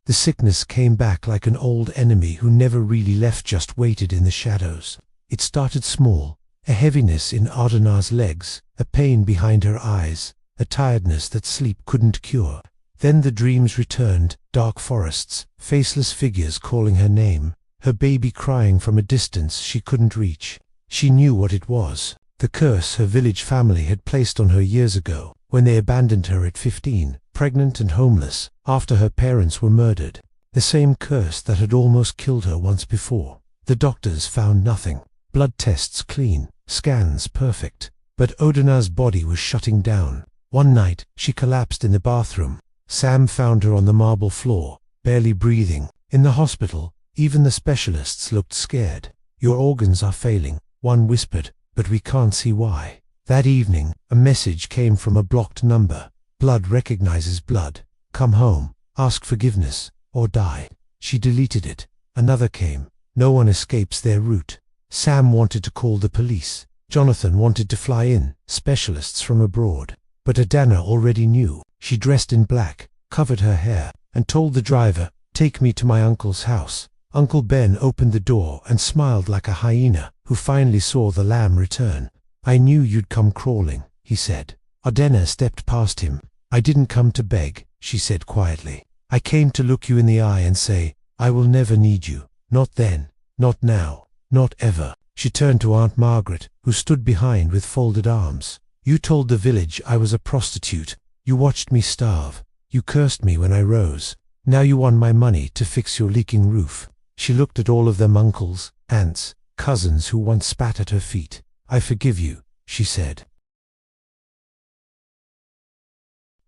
The sickness came back like an old enemy who never really left, just waited in the shadows. It started small, a heaviness in Adana's legs, a pain behind her eyes, a tiredness that sleep couldn't cure. Then the dreams returned, dark forests, faceless figures calling her name, her baby crying from a distance she couldn't reach. She knew what it was, the curse her village family had placed on her years ago, when they abandoned her at 15, pregnant and homeless, after her parents were murdered. The same curse that had almost killed her once before. The doctors found nothing. Blood tests clean, scans perfect. But Adana's body was shutting down. One night, she collapsed in the bathroom. Sam found her on the marble floor, barely breathing. In the hospital, even the specialists looked scared. "Your organs are failing," one whispered, "but we can't see why." That evening, a message came from a blocked number. "Blood recognizes blood. Come home, ask forgiveness, or die." She deleted it. Another came. "No one escapes their route." Sam wanted to call the police. Jonathan wanted to fly in, specialists from abroad. But Adana already knew. She dressed in black, covered her hair, and told the driver, "Take me to my uncle's house." Uncle Ben opened the door and smiled like a hyena who finally saw the lamb return. "I knew you'd come crawling," he said. Adana stepped past him. "I didn't come to beg," she said quietly. "I came to look you in the eye and say, I will never need you. Not then, not now, not ever." She turned to Aunt Margaret, who stood behind with folded arms. "You told the village I was a prostitute. You watched me starve. You cursed me when I rose. Now you want my money to fix your leaking roof." She looked at all of them, uncles, aunts, cousins who once spat at her feet. "I forgive you," she said.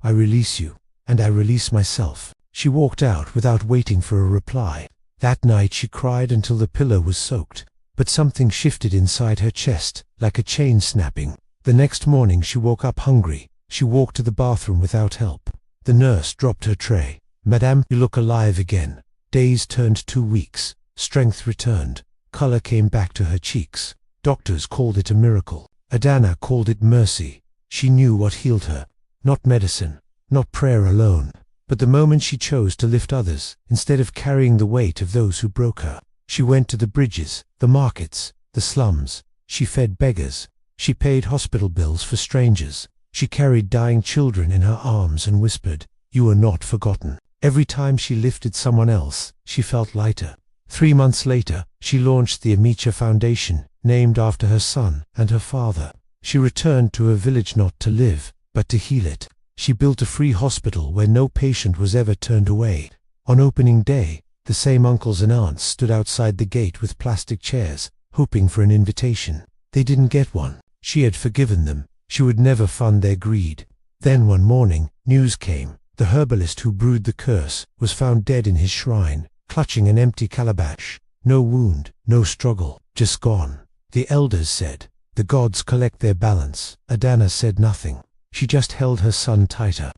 "I release you, and I release myself." She walked out without waiting for a reply. That night she cried until the pillow was soaked. But something shifted inside her chest, like a chain snapping. The next morning she woke up hungry. She walked to the bathroom without help. The nurse dropped her tray. "Madame, you look alive again." Days turned 2 weeks. Strength returned. Color came back to her cheeks. Doctors called it a miracle. Adana called it mercy. She knew what healed her. Not medicine, not prayer alone, but the moment she chose to lift others, instead of carrying the weight of those who broke her. She went to the bridges, the markets, the slums. She fed beggars. She paid hospital bills for strangers. She carried dying children in her arms and whispered, "You are not forgotten." Every time she lifted someone else, she felt lighter. 3 months later, she launched the Amicha Foundation, named after her son and her father. She returned to her village not to live, but to heal it. She built a free hospital where no patient was ever turned away. On opening day, the same uncles and aunts stood outside the gate with plastic chairs, hoping for an invitation. They didn't get one. She had forgiven them. She would never fund their greed. Then one morning, news came. The herbalist who brewed the curse was found dead in his shrine, clutching an empty calabash. No wound, no struggle, just gone. The elders said, "The gods collect their balance." Adana said nothing. She just held her son tighter.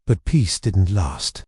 But peace didn't last.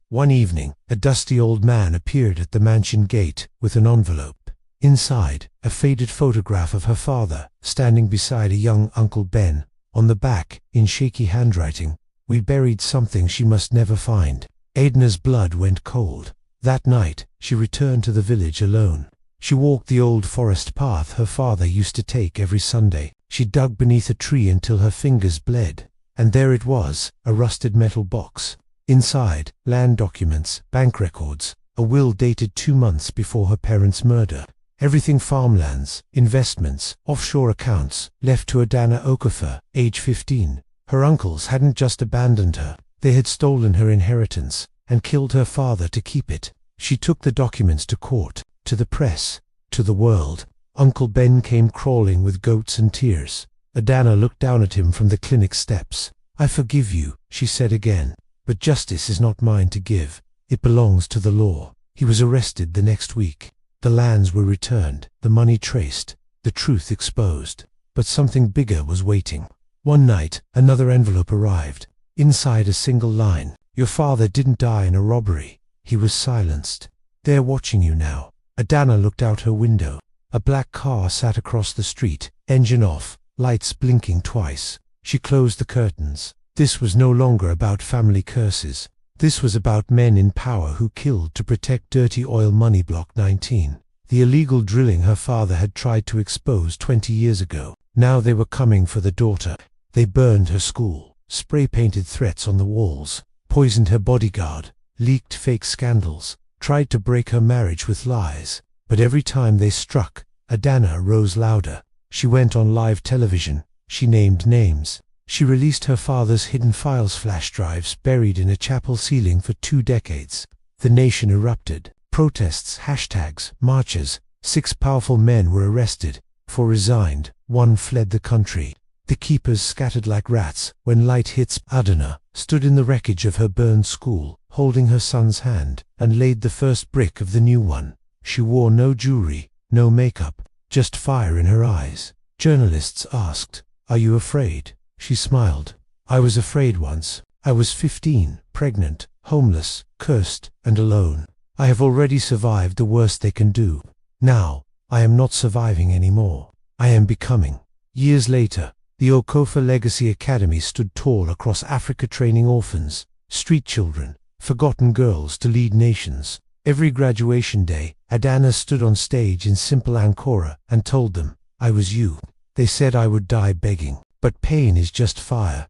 One evening, a dusty old man appeared at the mansion gate with an envelope. Inside, a faded photograph of her father, standing beside a young Uncle Ben. On the back, in shaky handwriting, "We buried something she must never find." Adana's blood went cold. That night, she returned to the village alone. She walked the old forest path her father used to take every Sunday. She dug beneath a tree until her fingers bled. And there it was, a rusted metal box. Inside, land documents, bank records, a will dated 2 months before her parents' murder. Everything farmlands, investments, offshore accounts, left to Adana Okafor, age 15. Her uncles hadn't just abandoned her. They had stolen her inheritance and killed her father to keep it. She took the documents to court, to the press, to the world. Uncle Ben came crawling with goats and tears. Adana looked down at him from the clinic steps. "I forgive you," she said again, "but justice is not mine to give. It belongs to the law." He was arrested the next week. The lands were returned, the money traced, the truth exposed. But something bigger was waiting. One night, another envelope arrived. Inside a single line, "Your father didn't die in a robbery. He was silenced. They're watching you now." Adana looked out her window. A black car sat across the street, engine off, lights blinking twice. She closed the curtains. This was no longer about family curses. This was about men in power who killed to protect dirty oil money. Block 19. The illegal drilling her father had tried to expose 20 years ago. Now they were coming for the daughter. They burned her school, spray-painted threats on the walls, poisoned her bodyguard, leaked fake scandals, tried to break her marriage with lies. But every time they struck, Adana rose louder. She went on live television. She named names. She released her father's hidden files flash drives buried in a chapel ceiling for 2 decades. The nation erupted. Protests, hashtags, marches. 6 powerful men were arrested. 4 resigned. 1 fled the country. The keepers scattered like rats when light hits. Adana stood in the wreckage of her burned school, holding her son's hand, and laid the first brick of the new one. She wore no jewelry, no makeup, just fire in her eyes. Journalists asked, "Are you afraid?" She smiled. "I was afraid once. I was 15, pregnant, homeless, cursed, and alone. I have already survived the worst they can do. Now, I am not surviving anymore. I am becoming." Years later, the Okofa Legacy Academy stood tall across Africa, training orphans, street children, forgotten girls to lead nations. Every graduation day, Adana stood on stage in simple Ankara and told them, "I was you." They said I would die begging. But pain is just fire.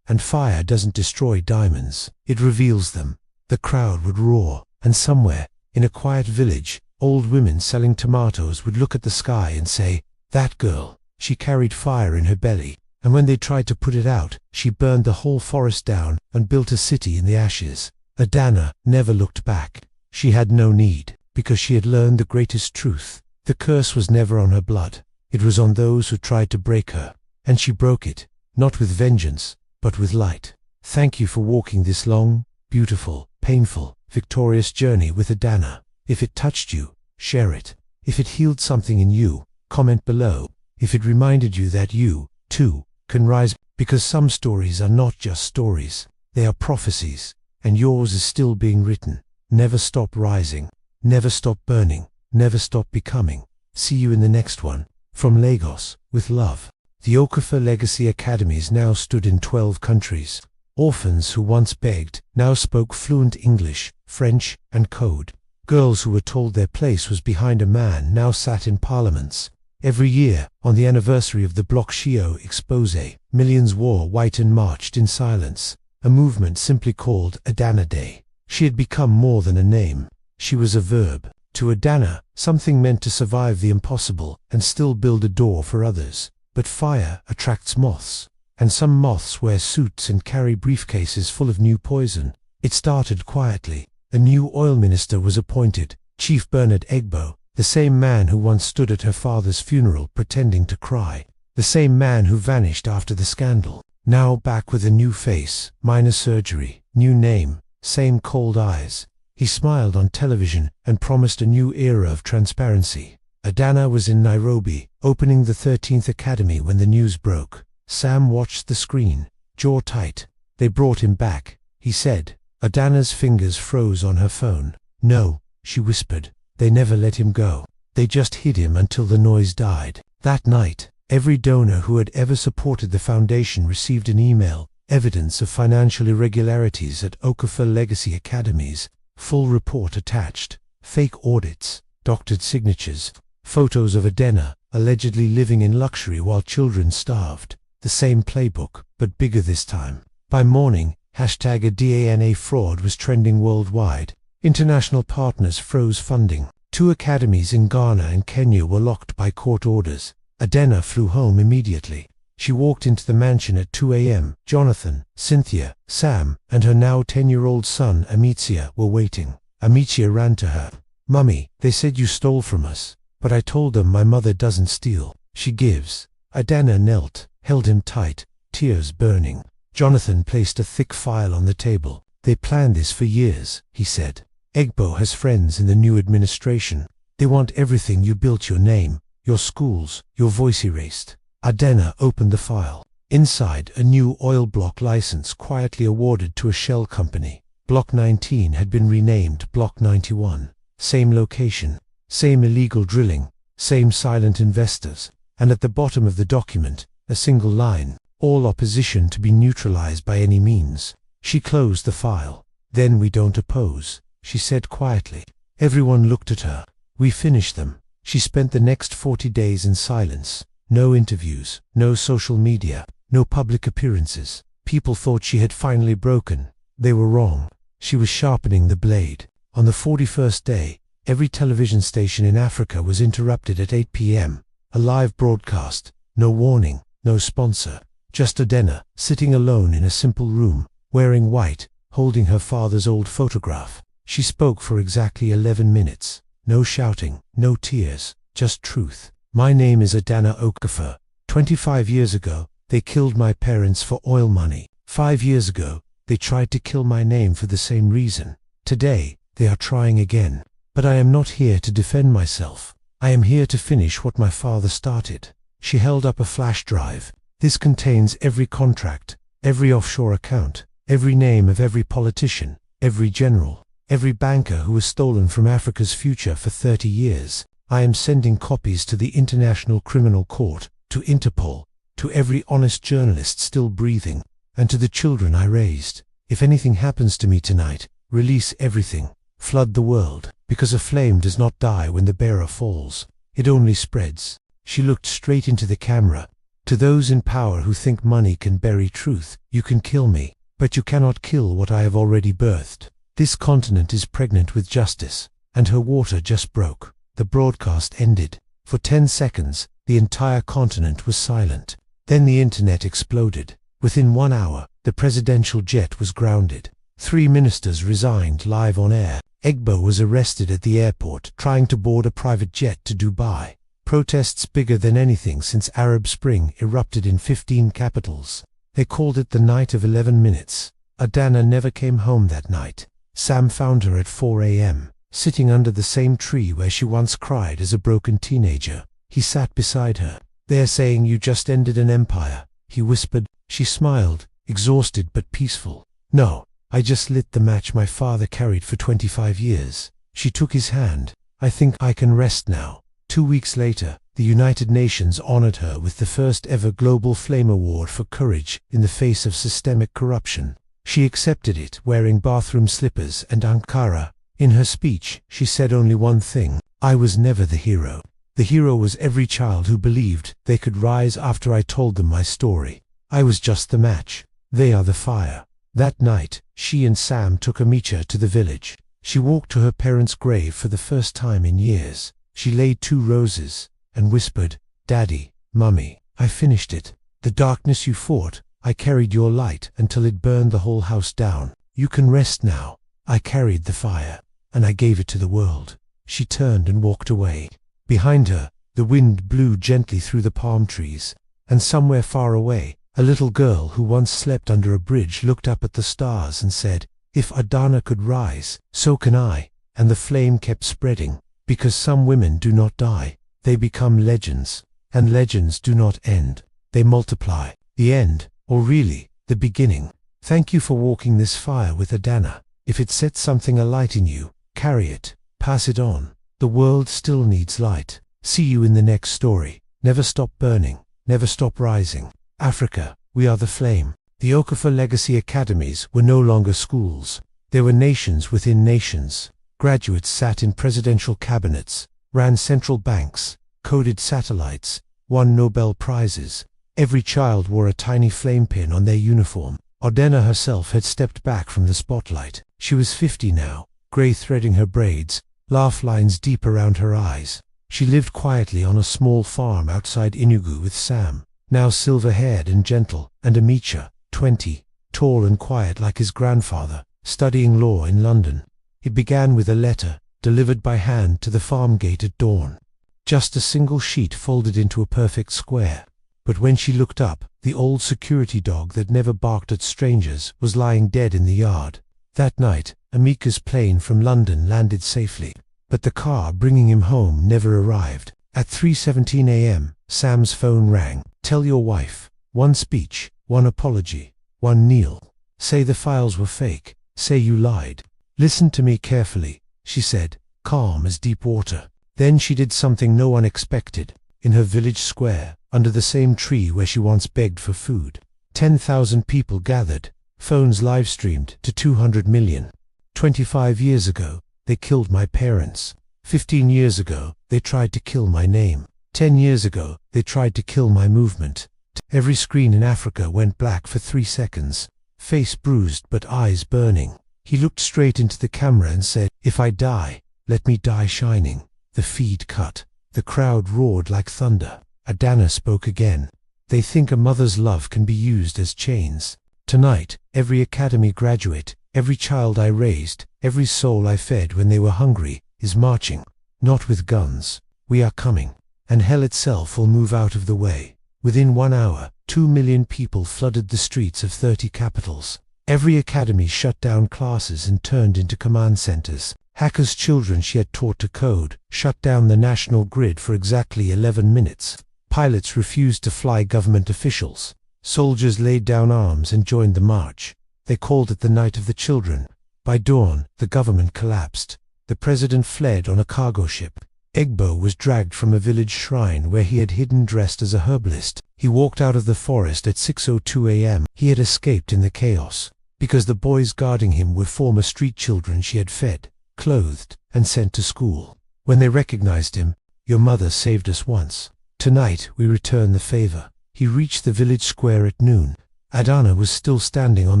And fire doesn't destroy diamonds, it reveals them. The crowd would roar, and somewhere, in a quiet village, old women selling tomatoes would look at the sky and say, "That girl, she carried fire in her belly, and when they tried to put it out, she burned the whole forest down and built a city in the ashes." Adana never looked back. She had no need, because she had learned the greatest truth. The curse was never on her blood. It was on those who tried to break her, and she broke it, not with vengeance, but with light. Thank you for walking this long, beautiful, painful, victorious journey with Adana. If it touched you, share it. If it healed something in you, comment below. If it reminded you that you, too, can rise, because some stories are not just stories, they are prophecies, and yours is still being written. Never stop rising, never stop burning, never stop becoming. See you in the next one. From Lagos, with love. The Okofa Legacy Academies now stood in 12 countries. Orphans who once begged, now spoke fluent English, French, and code. Girls who were told their place was behind a man now sat in parliaments. Every year, on the anniversary of the Block Shio expose, millions wore white and marched in silence. A movement simply called Adana Day. She had become more than a name. She was a verb. To Adana, something meant to survive the impossible and still build a door for others. But fire attracts moths, and some moths wear suits and carry briefcases full of new poison. It started quietly. A new oil minister was appointed, Chief Bernard Egbo, the same man who once stood at her father's funeral pretending to cry, the same man who vanished after the scandal. Now back with a new face, minor surgery, new name, same cold eyes. He smiled on television and promised a new era of transparency. Adana was in Nairobi, opening the 13th Academy when the news broke. Sam watched the screen, jaw tight. They brought him back, he said. Adana's fingers froze on her phone. "No," she whispered. "They never let him go. They just hid him until the noise died." That night, every donor who had ever supported the foundation received an email, evidence of financial irregularities at Okofa Legacy Academies. Full report attached, fake audits, doctored signatures, photos of Adana, allegedly living in luxury while children starved. The same playbook, but bigger this time. By morning, #ADANA fraud was trending worldwide. International partners froze funding. 2 academies in Ghana and Kenya were locked by court orders. Adana flew home immediately. She walked into the mansion at 2 a.m. Jonathan, Cynthia, Sam, and her now 10-year-old son Amicia were waiting. Amicia ran to her. "Mummy, they said you stole from us, but I told them my mother doesn't steal. She gives." Adana knelt, held him tight, tears burning. Jonathan placed a thick file on the table. "They planned this for years," he said. "Egbo has friends in the new administration. They want everything you built, your name, your schools, your voice erased." Adana opened the file. Inside, a new oil block license quietly awarded to a shell company. Block 19 had been renamed Block 91. Same location, same illegal drilling, same silent investors. And at the bottom of the document, a single line: all opposition to be neutralized by any means. She closed the file. "Then we don't oppose," she said quietly. Everyone looked at her. "We finished them." She spent the next 40 days in silence. No interviews, no social media, no public appearances. People thought she had finally broken. They were wrong. She was sharpening the blade. On the 41st day, every television station in Africa was interrupted at 8 p.m. A live broadcast. No warning, no sponsor. Just Adena, sitting alone in a simple room, wearing white, holding her father's old photograph. She spoke for exactly 11 minutes. No shouting, no tears, just truth. "My name is Adena Okafor. 25 years ago, they killed my parents for oil money. 5 years ago, they tried to kill my name for the same reason. Today, they are trying again. But I am not here to defend myself. I am here to finish what my father started." She held up a flash drive. "This contains every contract, every offshore account, every name of every politician, every general, every banker who was stolen from Africa's future for 30 years. I am sending copies to the International Criminal Court, to Interpol, to every honest journalist still breathing, and to the children I raised. If anything happens to me tonight, release everything. Flood the world, because a flame does not die when the bearer falls. It only spreads." She looked straight into the camera. "To those in power who think money can bury truth, you can kill me, but you cannot kill what I have already birthed. This continent is pregnant with justice, and her water just broke." The broadcast ended. For 10 seconds, the entire continent was silent. Then the internet exploded. Within 1 hour, the presidential jet was grounded. 3 ministers resigned live on air. Egbo was arrested at the airport trying to board a private jet to Dubai. Protests bigger than anything since Arab Spring erupted in 15 capitals. They called it the night of 11 minutes. Adena never came home that night. Sam found her at 4 a.m. sitting under the same tree where she once cried as a broken teenager. He sat beside her. "They're saying you just ended an empire," he whispered. She smiled, exhausted but peaceful. "No, I just lit the match my father carried for 25 years. She took his hand. "I think I can rest now." 2 weeks later, the United Nations honored her with the first ever Global Flame Award for courage in the face of systemic corruption. She accepted it wearing bathroom slippers and Ankara. In her speech, she said only one thing: "I was never the hero. The hero was every child who believed they could rise after I told them my story. I was just the match. They are the fire." That night, she and Sam took Amicha to the village. She walked to her parents' grave for the first time in years. She laid 2 roses and whispered, "Daddy, Mummy, I finished it. The darkness you fought, I carried your light until it burned the whole house down. You can rest now. I carried the fire, and I gave it to the world." She turned and walked away. Behind her, the wind blew gently through the palm trees, and somewhere far away, a little girl who once slept under a bridge looked up at the stars and said, "If Adana could rise, so can I." And the flame kept spreading, because some women do not die. They become legends, and legends do not end. They multiply. The end, or really, the beginning. Thank you for walking this fire with Adana. If it sets something alight in you, carry it, pass it on. The world still needs light. See you in the next story. Never stop burning, never stop rising. Africa, we are the flame. The Okafor Legacy Academies were no longer schools. They were nations within nations. Graduates sat in presidential cabinets, ran central banks, coded satellites, won Nobel Prizes. Every child wore a tiny flame pin on their uniform. Adena herself had stepped back from the spotlight. She was 50 now, grey threading her braids, laugh lines deep around her eyes. She lived quietly on a small farm outside Enugu with Sam, now silver-haired and gentle, and Amicha, 20, tall and quiet like his grandfather, studying law in London. It began with a letter, delivered by hand to the farm gate at dawn. Just a single sheet folded into a perfect square. But when she looked up, the old security dog that never barked at strangers was lying dead in the yard. That night, Amika's plane from London landed safely, but the car bringing him home never arrived. At 3:17 a.m., Sam's phone rang. "Tell your wife. One speech, one apology, one kneel. Say the files were fake. Say you lied. Listen to me carefully," she said, calm as deep water. Then she did something no one expected. In her village square, under the same tree where she once begged for food, 10,000 people gathered. Phones live-streamed to 200 million. 25 years ago, they killed my parents. 15 years ago, they tried to kill my name. 10 years ago, they tried to kill my movement. Every screen in Africa went black for 3 seconds. Face bruised but eyes burning. He looked straight into the camera and said, "If I die, let me die shining." The feed cut. The crowd roared like thunder. Adana spoke again. "They think a mother's love can be used as chains. Tonight, every academy graduate, every child I raised, every soul I fed when they were hungry, is marching. Not with guns. We are coming. And hell itself will move out of the way." Within 1 hour, 2 million people flooded the streets of 30 capitals. Every academy shut down classes and turned into command centers. Hackers' children she had taught to code shut down the national grid for exactly 11 minutes. Pilots refused to fly government officials. Soldiers laid down arms and joined the march. They called it the Night of the Children. By dawn, the government collapsed. The president fled on a cargo ship. Egbo was dragged from a village shrine where he had hidden dressed as a herbalist. He walked out of the forest at 6:02 a.m. He had escaped in the chaos, because the boys guarding him were former street children she had fed, clothed, and sent to school. When they recognized him, "Your mother saved us once. Tonight we return the favor." He reached the village square at noon. Adana was still standing on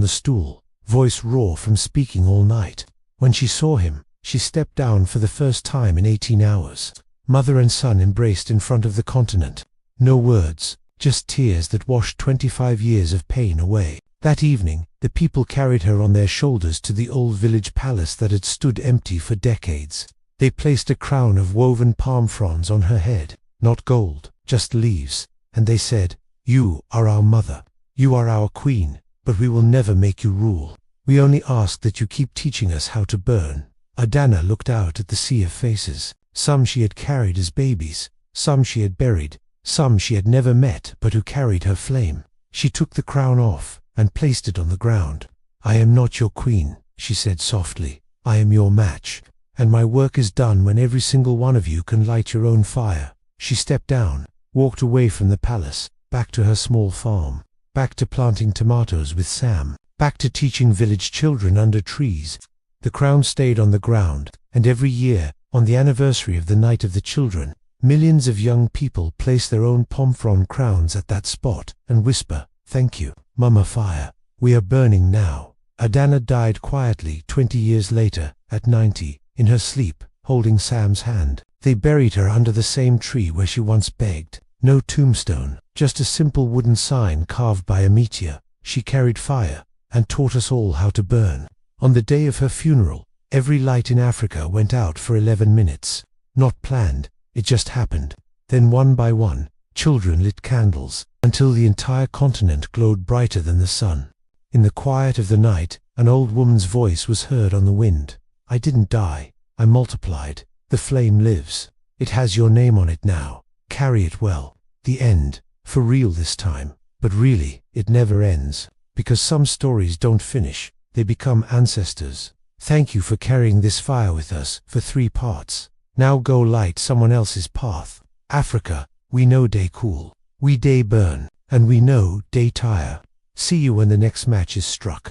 the stool, voice raw from speaking all night. When she saw him, she stepped down for the first time in 18 hours. Mother and son embraced in front of the continent. No words, just tears that washed 25 years of pain away. That evening, the people carried her on their shoulders to the old village palace that had stood empty for decades. They placed a crown of woven palm fronds on her head, not gold, just leaves, and they said, "You are our mother. You are our queen, but we will never make you rule. We only ask that you keep teaching us how to burn." Adana looked out at the sea of faces. Some she had carried as babies, some she had buried, some she had never met but who carried her flame. She took the crown off and placed it on the ground. "I am not your queen," she said softly. "I am your match, and my work is done when every single one of you can light your own fire." She stepped down, walked away from the palace, back to her small farm, back to planting tomatoes with Sam, back to teaching village children under trees. The crown stayed on the ground, and every year, on the anniversary of the Night of the Children, millions of young people place their own palm frond crowns at that spot and whisper, "Thank you, Mama Fire. We are burning now." Adana died quietly 20 years later, at 90, in her sleep, holding Sam's hand. They buried her under the same tree where she once begged. No tombstone, just a simple wooden sign carved by a meteor. She carried fire and taught us all how to burn. On the day of her funeral, every light in Africa went out for 11 minutes. Not planned, it just happened. Then one by one, children lit candles, until the entire continent glowed brighter than the sun. In the quiet of the night, an old woman's voice was heard on the wind. "I didn't die, I multiplied. The flame lives. It has your name on it now. Carry it well. The end, for real this time. But really, it never ends. Because some stories don't finish, they become ancestors. Thank you for carrying this fire with us for 3 parts. Now go light someone else's path. Africa, we know day cool. We day burn, and we know day tire. See you when the next match is struck."